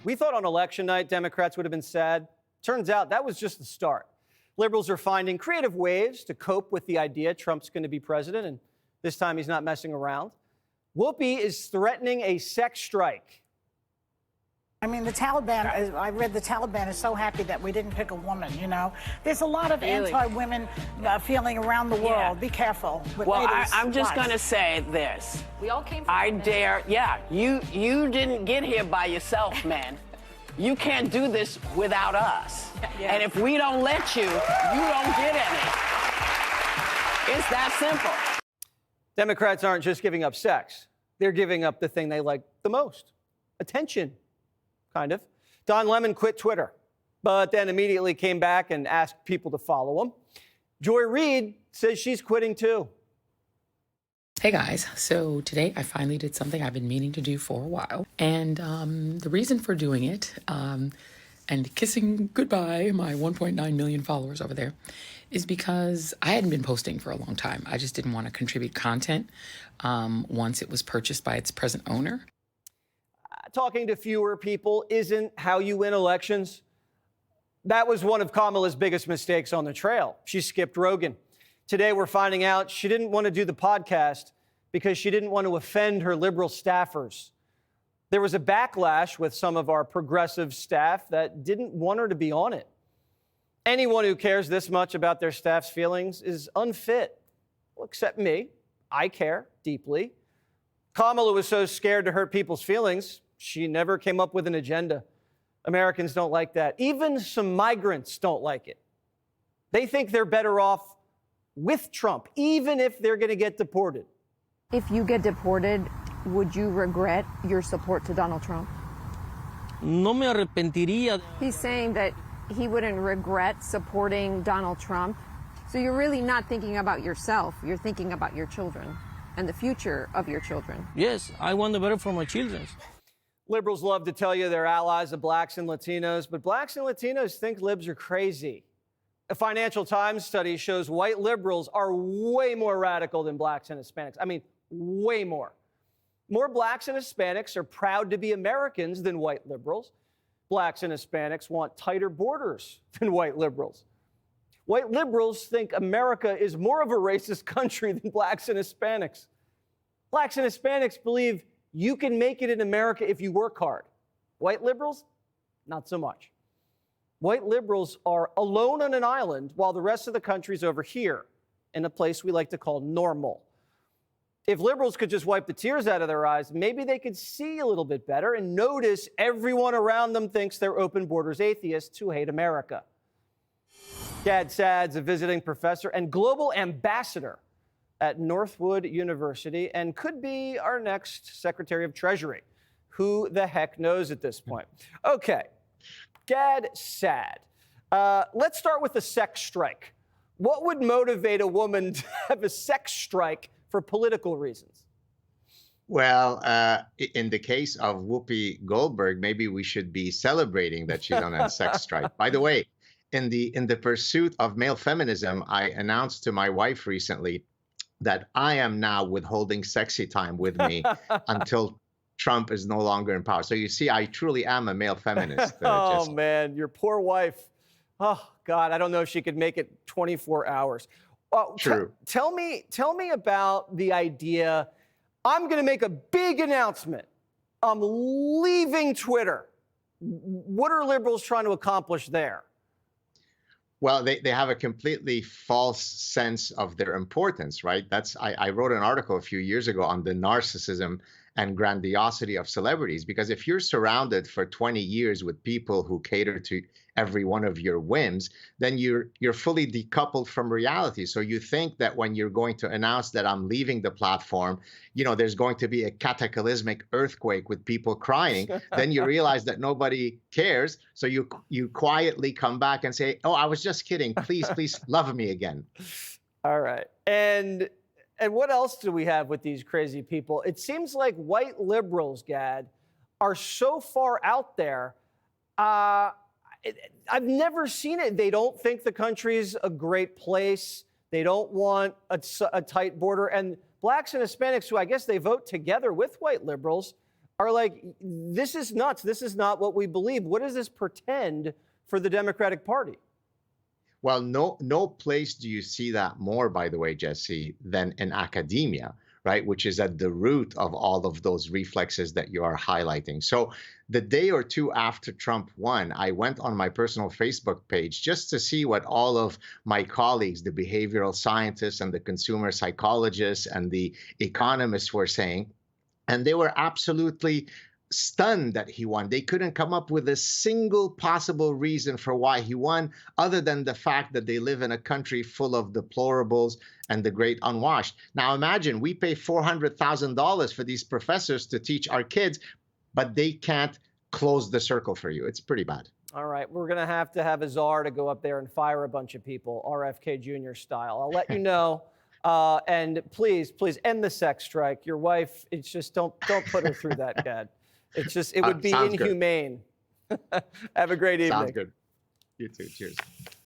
We thought on election night Democrats would have been sad. Turns out that was just the start. Liberals are finding creative ways to cope with the idea Trump's going to be president, and this time he's not messing around. Whoopi is threatening a sex strike. I mean, the Taliban, I read the Taliban is so happy that we didn't pick a woman, you know. There's a lot of anti-women feeling around the world. Yeah. Be careful. Well, I'm just going to say this. We all came from I dare, you didn't get here by yourself, man. You can't do this without us. Yeah. And if we don't let you, you don't get any. It's that simple. Democrats aren't just giving up sex. They're giving up the thing they like the most, attention. Kind of. Don Lemon quit Twitter, but then immediately came back and asked people to follow him. Joy Reid says she's quitting too. Hey guys, so today I finally did something I've been meaning to do for a while. And the reason for doing it and kissing goodbye my 1.9 million followers over there is because I hadn't been posting for a long time. I just didn't want to contribute content once it was purchased by its present owner. Talking to fewer people isn't how you win elections. That was one of Kamala's biggest mistakes on the trail. She skipped Rogan. Today, we're finding out she didn't want to do the podcast because she didn't want to offend her liberal staffers. There was a backlash with some of our progressive staff that didn't want her to be on it. Anyone who cares this much about their staff's feelings is unfit. Well, except me. I care deeply. Kamala was so scared to hurt people's feelings, she never came up with an agenda. Americans don't like that. Even some migrants don't like it. They think they're better off with Trump, even if they're going to get deported. If you get deported, would you regret your support to Donald Trump? No me arrepentiría. He's saying that he wouldn't regret supporting Donald Trump. So you're really not thinking about yourself. You're thinking about your children and the future of your children. Yes, I want the better for my children. Liberals love to tell you they're allies of blacks and Latinos, but blacks and Latinos think libs are crazy. A Financial Times study shows white liberals are way more radical than blacks and Hispanics. I mean, way more. More blacks and Hispanics are proud to be Americans than white liberals. Blacks and Hispanics want tighter borders than white liberals. White liberals think America is more of a racist country than blacks and Hispanics. Blacks and Hispanics believe you can make it in America if you work hard. White liberals, not so much. White liberals are alone on an island while the rest of the country's over here in a place we like to call normal. If liberals could just wipe the tears out of their eyes, maybe they could see a little bit better and notice everyone around them thinks they're open borders atheists who hate America. Gad Saad's a visiting professor and global ambassador at Northwood University and could be our next Secretary of Treasury. Who the heck knows at this point? Okay, Gad Saad. Let's start with the sex strike. What would motivate a woman to have a sex strike for political reasons? Well, in the case of Whoopi Goldberg, maybe we should be celebrating that she's on a sex strike. By the way, in the pursuit of male feminism, I announced to my wife recently that I am now withholding sexy time with me until Trump is no longer in power. So you see, I truly am a male feminist. Oh, man, your poor wife. Oh, God, I don't know if she could make it 24 hours. True. Tell me about the idea. I'm going to make a big announcement. I'm leaving Twitter. What are liberals trying to accomplish there? Well, they have a completely false sense of their importance, right? I wrote an article a few years ago on the narcissism and grandiosity of celebrities, because if you're surrounded for 20 years with people who cater to every one of your whims, then you're fully decoupled from reality. So you think that when you're going to announce that I'm leaving the platform, there's going to be a cataclysmic earthquake with people crying. Then you realize that nobody cares. So you quietly come back and say, oh, I was just kidding. Please love me again. All right. And what else do we have with these crazy people? It seems like white liberals, Gad, are so far out there. I've never seen it. They don't think the country's a great place. They don't want a tight border. And blacks and Hispanics, who I guess they vote together with white liberals, are like, this is nuts. This is not what we believe. What does this portend for the Democratic Party? Well, no place do you see that more, by the way, Jesse, than in academia, right? Which is at the root of all of those reflexes that you are highlighting. So the day or two after Trump won, I went on my personal Facebook page just to see what all of my colleagues, the behavioral scientists and the consumer psychologists and the economists were saying. And they were absolutely stunned that he won. They couldn't come up with a single possible reason for why he won, other than the fact that they live in a country full of deplorables and the great unwashed. Now imagine we pay $400,000 for these professors to teach our kids, but they can't close the circle for you. It's pretty bad. All right, we're going to have a czar to go up there and fire a bunch of people, RFK Jr. style. I'll let you know. And please end the sex strike. Your wife, it's just don't put her through that, Gad. It's just, it would be inhumane. Have a great evening. Sounds good. You too. Cheers.